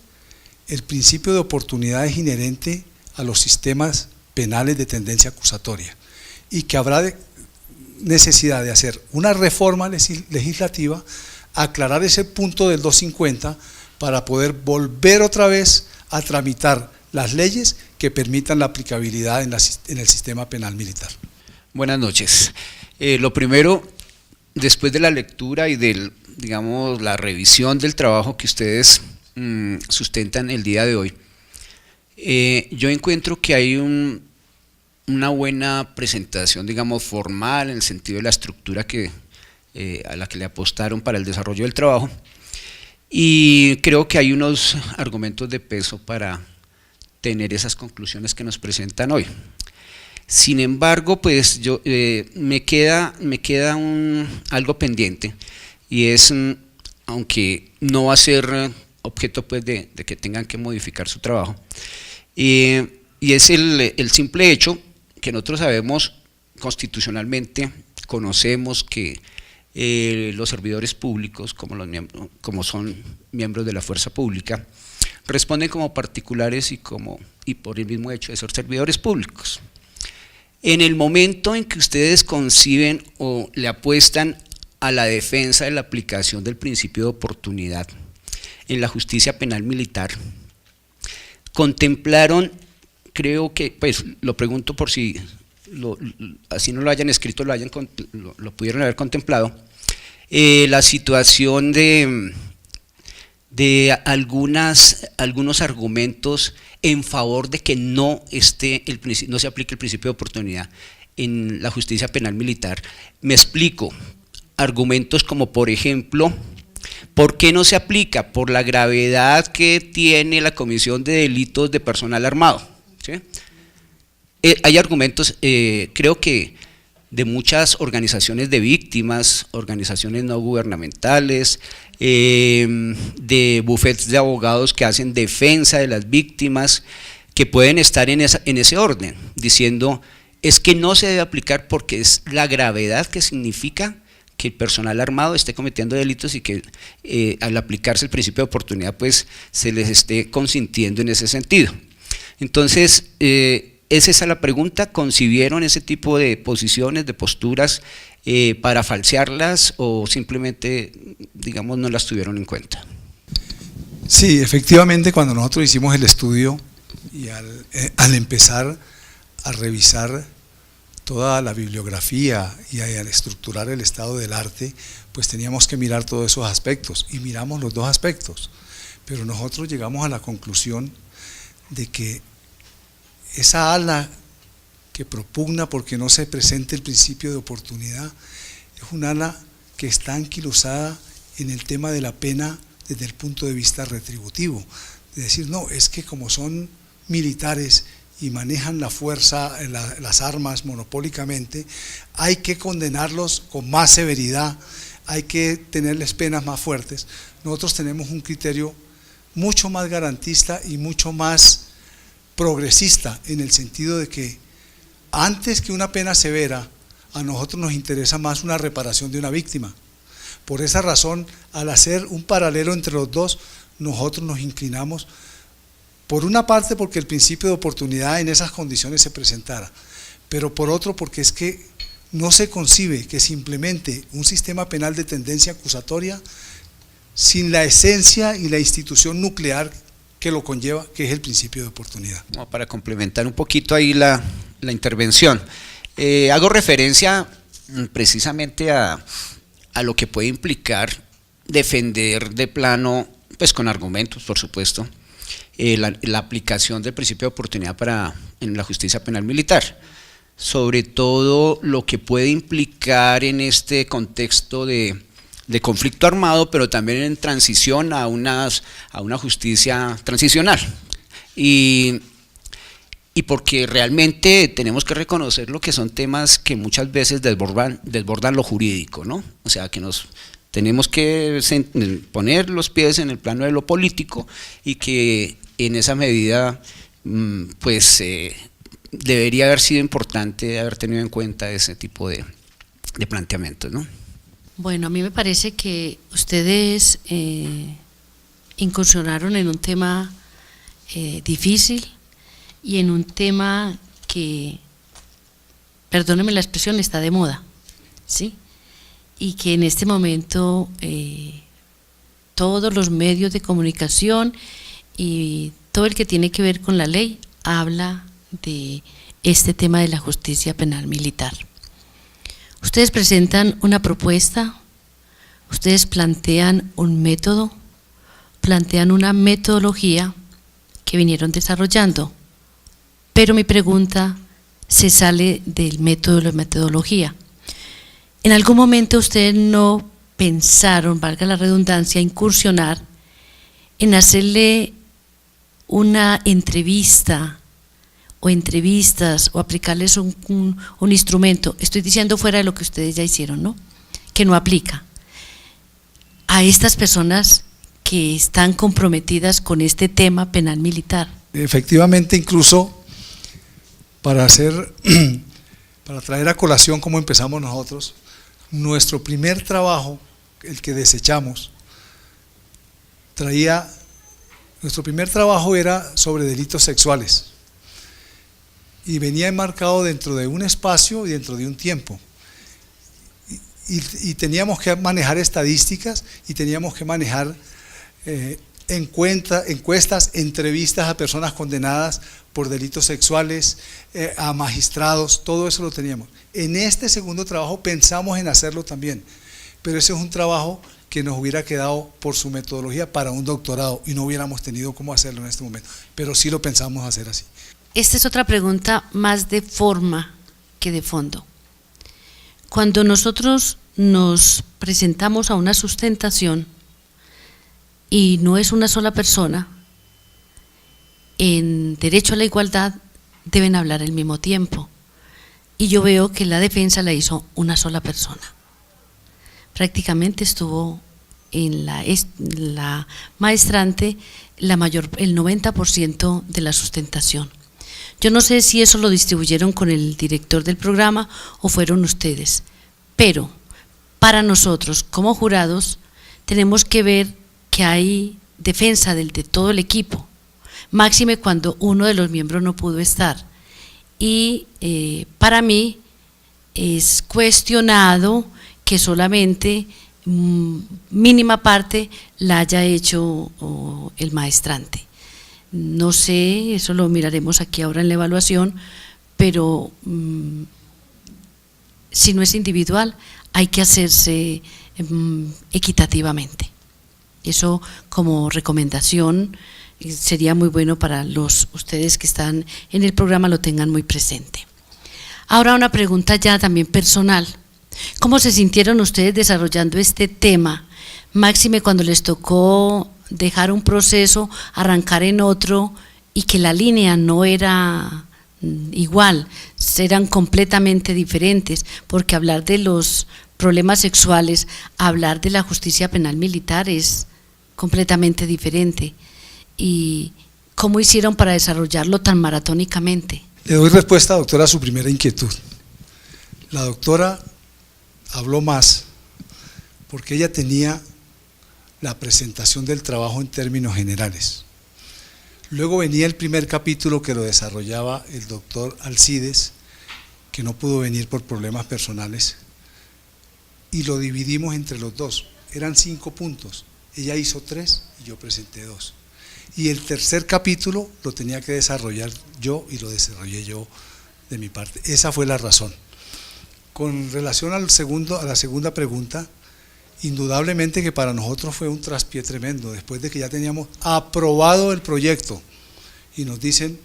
el principio de oportunidad es inherente a los sistemas penales de tendencia acusatoria y que habrá necesidad de hacer una reforma legislativa, aclarar ese punto del 250 para poder volver otra vez a tramitar las leyes que permitan la aplicabilidad en el sistema penal militar. Buenas noches. Lo primero, después de la lectura y digamos, la revisión del trabajo que ustedes sustentan el día de hoy, yo encuentro que hay una buena presentación, digamos, formal, en el sentido de la estructura a la que le apostaron para el desarrollo del trabajo, y creo que hay unos argumentos de peso para tener esas conclusiones que nos presentan hoy. Sin embargo, pues me queda algo pendiente, y es, aunque no va a ser objeto pues de que tengan que modificar su trabajo, y es el simple hecho que nosotros sabemos constitucionalmente, conocemos que los servidores públicos, como son miembros de la fuerza pública, responden como particulares y por el mismo hecho de ser servidores públicos. En el momento en que ustedes conciben o le apuestan a la defensa de la aplicación del principio de oportunidad en la justicia penal militar, contemplaron, creo que, pues lo pregunto por si así no lo hayan escrito, lo pudieron haber contemplado, la situación de algunos argumentos en favor de que no se aplique el principio de oportunidad en la justicia penal militar. Me explico. Argumentos como, por ejemplo, ¿por qué no se aplica? Por la gravedad que tiene la comisión de delitos de personal armado, ¿sí? Hay argumentos, creo que de muchas organizaciones de víctimas, organizaciones no gubernamentales, de bufetes de abogados que hacen defensa de las víctimas, que pueden estar en ese orden, diciendo es que no se debe aplicar porque es la gravedad que significa que el personal armado esté cometiendo delitos y que al aplicarse el principio de oportunidad pues se les esté consintiendo en ese sentido. Entonces, ¿es esa la pregunta? ¿Concibieron ese tipo de posiciones, de posturas para falsearlas o simplemente, digamos, no las tuvieron en cuenta? Sí, efectivamente, cuando nosotros hicimos el estudio y al empezar a revisar toda la bibliografía y al estructurar el estado del arte, pues teníamos que mirar todos esos aspectos, y miramos los 2 aspectos, pero nosotros llegamos a la conclusión de que esa ala que propugna porque no se presente el principio de oportunidad es un ala que está anquilosada en el tema de la pena desde el punto de vista retributivo, de decir, no, es que como son militares y manejan la fuerza, las armas monopólicamente, hay que condenarlos con más severidad, hay que tenerles penas más fuertes. Nosotros tenemos un criterio mucho más garantista y mucho más progresista, en el sentido de que antes que una pena severa a nosotros nos interesa más una reparación de una víctima. Por esa razón, al hacer un paralelo entre los dos, nosotros nos inclinamos, por una parte porque el principio de oportunidad en esas condiciones se presentara, pero por otro porque es que no se concibe que se implemente un sistema penal de tendencia acusatoria sin la esencia y la institución nuclear que lo conlleva, que es el principio de oportunidad. Como para complementar un poquito ahí la intervención, hago referencia precisamente a lo que puede implicar defender de plano, pues con argumentos por supuesto, la aplicación del principio de oportunidad en la justicia penal militar, sobre todo lo que puede implicar en este contexto de conflicto armado, pero también en transición a una justicia transicional. Y porque realmente tenemos que reconocer lo que son temas que muchas veces desbordan lo jurídico, ¿no? O sea, que tenemos que poner los pies en el plano de lo político y que en esa medida, pues debería haber sido importante haber tenido en cuenta ese tipo de planteamientos, ¿no? Bueno, a mí me parece que ustedes incursionaron en un tema difícil y en un tema que, perdónenme la expresión, está de moda, ¿sí? Y que en este momento todos los medios de comunicación y todo el que tiene que ver con la ley habla de este tema de la justicia penal militar. Ustedes presentan una propuesta, ustedes plantean un método, plantean una metodología que vinieron desarrollando, pero mi pregunta se sale del método de la metodología. ¿En algún momento ustedes no pensaron, valga la redundancia, incursionar en hacerle una entrevista o entrevistas o aplicarles un instrumento, estoy diciendo fuera de lo que ustedes ya hicieron, ¿no?, que no aplica, a estas personas que están comprometidas con este tema penal militar? Efectivamente, incluso para traer a colación cómo empezamos nosotros, nuestro primer trabajo, el que desechamos, nuestro primer trabajo era sobre delitos sexuales y venía enmarcado dentro de un espacio y dentro de un tiempo y teníamos que manejar estadísticas y teníamos que manejar encuestas, entrevistas a personas condenadas por delitos sexuales, a magistrados, todo eso lo teníamos. En este segundo trabajo pensamos en hacerlo también, pero ese es un trabajo que nos hubiera quedado por su metodología para un doctorado y no hubiéramos tenido cómo hacerlo en este momento, pero sí lo pensamos hacer así. Esta es otra pregunta más de forma que de fondo. Cuando nosotros nos presentamos a una sustentación y no es una sola persona, en derecho a la igualdad deben hablar al mismo tiempo. Y yo veo que la defensa la hizo una sola persona. Prácticamente estuvo en la maestrante el 90% de la sustentación. Yo no sé si eso lo distribuyeron con el director del programa o fueron ustedes, pero para nosotros como jurados tenemos que ver que hay defensa de todo el equipo, máxime cuando uno de los miembros no pudo estar. Y para mí es cuestionado que solamente mínima parte la haya hecho el maestrante. No sé, eso lo miraremos aquí ahora en la evaluación, pero si no es individual, hay que hacerse equitativamente. Eso como recomendación sería muy bueno para ustedes que están en el programa, lo tengan muy presente. Ahora una pregunta ya también personal. ¿Cómo se sintieron ustedes desarrollando este tema? Máxime cuando les tocó dejar un proceso, arrancar en otro y que la línea no era igual, eran completamente diferentes, porque hablar de los problemas sexuales, hablar de la justicia penal militar es completamente diferente. ¿Y cómo hicieron para desarrollarlo tan maratónicamente? Le doy respuesta, doctora, a su primera inquietud. La doctora habló más porque ella tenía la presentación del trabajo en términos generales. Luego venía el primer capítulo que lo desarrollaba el doctor Alcides, que no pudo venir por problemas personales, y lo dividimos entre los dos. Eran 5 puntos, ella hizo 3 y yo presenté 2. Y el tercer capítulo lo tenía que desarrollar yo y lo desarrollé yo de mi parte. Esa fue la razón. Con relación a la segunda pregunta, indudablemente que para nosotros fue un traspié tremendo, después de que ya teníamos aprobado el proyecto y nos dicen,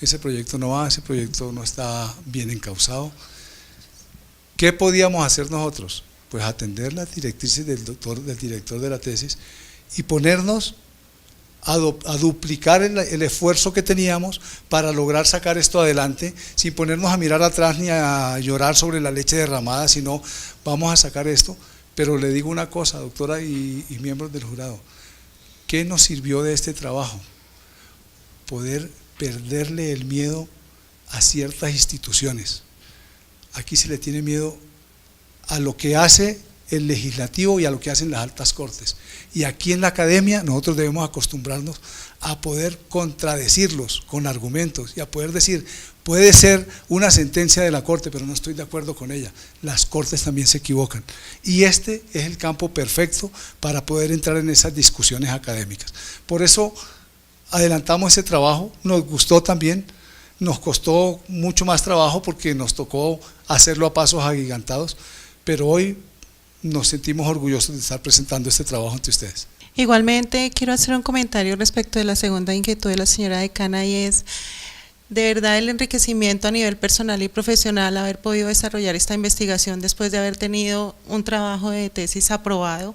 ese proyecto no va, ese proyecto no está bien encauzado. ¿Qué podíamos hacer nosotros? Pues atender las directrices del director de la tesis y ponernos a duplicar el esfuerzo que teníamos para lograr sacar esto adelante, sin ponernos a mirar atrás ni a llorar sobre la leche derramada, sino vamos a sacar esto. Pero le digo una cosa, doctora y miembros del jurado, ¿qué nos sirvió de este trabajo? Poder perderle el miedo a ciertas instituciones. Aquí se le tiene miedo a lo que hace el legislativo y a lo que hacen las altas cortes. Y aquí en la academia nosotros debemos acostumbrarnos a poder contradecirlos con argumentos y a poder decir, puede ser una sentencia de la corte, pero no estoy de acuerdo con ella. Las cortes también se equivocan. Y este es el campo perfecto para poder entrar en esas discusiones académicas. Por eso adelantamos ese trabajo, nos gustó también, nos costó mucho más trabajo porque nos tocó hacerlo a pasos agigantados, pero hoy nos sentimos orgullosos de estar presentando este trabajo ante ustedes. Igualmente quiero hacer un comentario respecto de la segunda inquietud de la señora decana, y es de verdad el enriquecimiento a nivel personal y profesional haber podido desarrollar esta investigación después de haber tenido un trabajo de tesis aprobado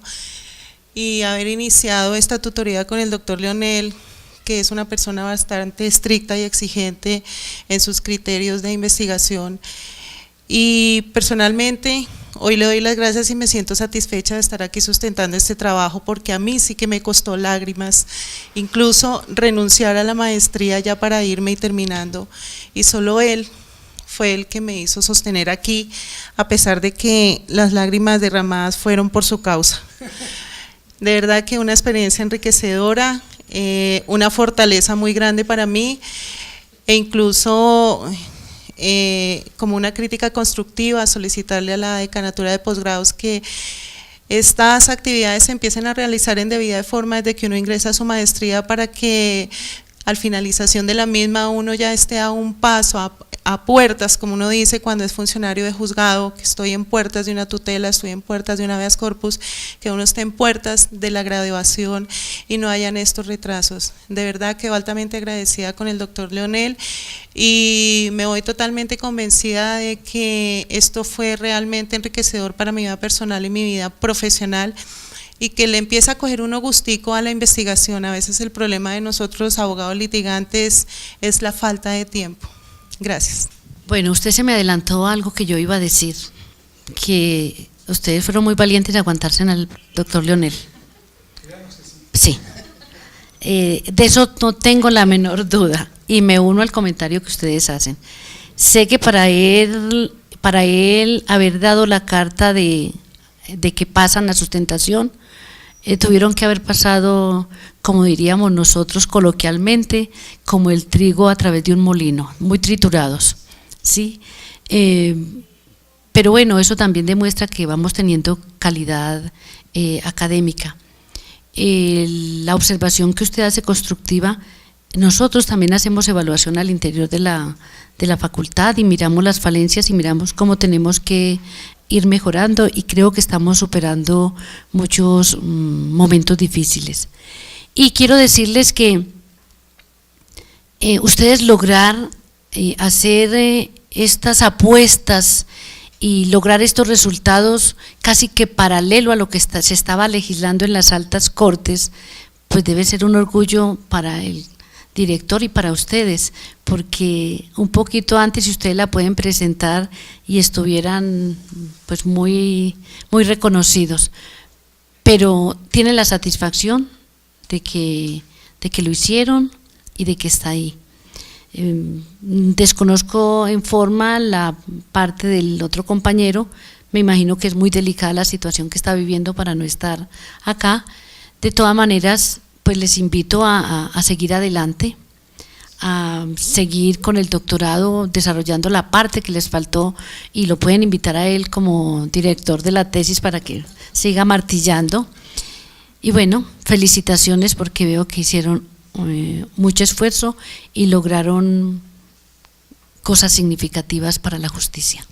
y haber iniciado esta tutoría con el doctor Leonel, que es una persona bastante estricta y exigente en sus criterios de investigación. Y personalmente hoy le doy las gracias y me siento satisfecha de estar aquí sustentando este trabajo, porque a mí sí que me costó lágrimas, incluso renunciar a la maestría ya para irme y terminando, y solo él fue el que me hizo sostener aquí, a pesar de que las lágrimas derramadas fueron por su causa. De verdad que una experiencia enriquecedora, una fortaleza muy grande para mí, e incluso como una crítica constructiva, solicitarle a la decanatura de posgrados que estas actividades se empiecen a realizar en debida forma desde que uno ingresa a su maestría, para que al finalización de la misma uno ya esté a un paso, a puertas, como uno dice cuando es funcionario de juzgado, que estoy en puertas de una tutela, estoy en puertas de una habeas corpus, que uno esté en puertas de la graduación y no hayan estos retrasos. De verdad que altamente agradecida con el doctor Leonel, y me voy totalmente convencida de que esto fue realmente enriquecedor para mi vida personal y mi vida profesional, y que le empieza a coger uno gustico a la investigación. A veces el problema de nosotros los abogados litigantes es la falta de tiempo. Gracias. Bueno, usted se me adelantó algo que yo iba a decir, que ustedes fueron muy valientes de aguantarse al doctor Leonel. Sí, de eso no tengo la menor duda, y me uno al comentario que ustedes hacen. Sé que para él haber dado la carta de que pasan la sustentación, tuvieron que haber pasado, como diríamos nosotros coloquialmente, como el trigo a través de un molino, muy triturados, ¿sí? Pero bueno, eso también demuestra que vamos teniendo calidad académica. La observación que usted hace constructiva, nosotros también hacemos evaluación al interior de la facultad y miramos las falencias y miramos cómo tenemos que ir mejorando, y creo que estamos superando muchos momentos difíciles. Y quiero decirles que ustedes lograr hacer estas apuestas y lograr estos resultados casi que paralelo a lo que se estaba legislando en las altas cortes, pues debe ser un orgullo para el director y para ustedes, porque un poquito antes, si ustedes la pueden presentar y estuvieran pues muy reconocidos, pero tienen la satisfacción de que lo hicieron y de que está ahí. Desconozco en forma la parte del otro compañero, me imagino que es muy delicada la situación que está viviendo para no estar acá. De todas maneras, pues les invito a seguir adelante, a seguir con el doctorado, desarrollando la parte que les faltó, y lo pueden invitar a él como director de la tesis para que siga martillando. Y bueno, felicitaciones porque veo que hicieron mucho esfuerzo y lograron cosas significativas para la justicia.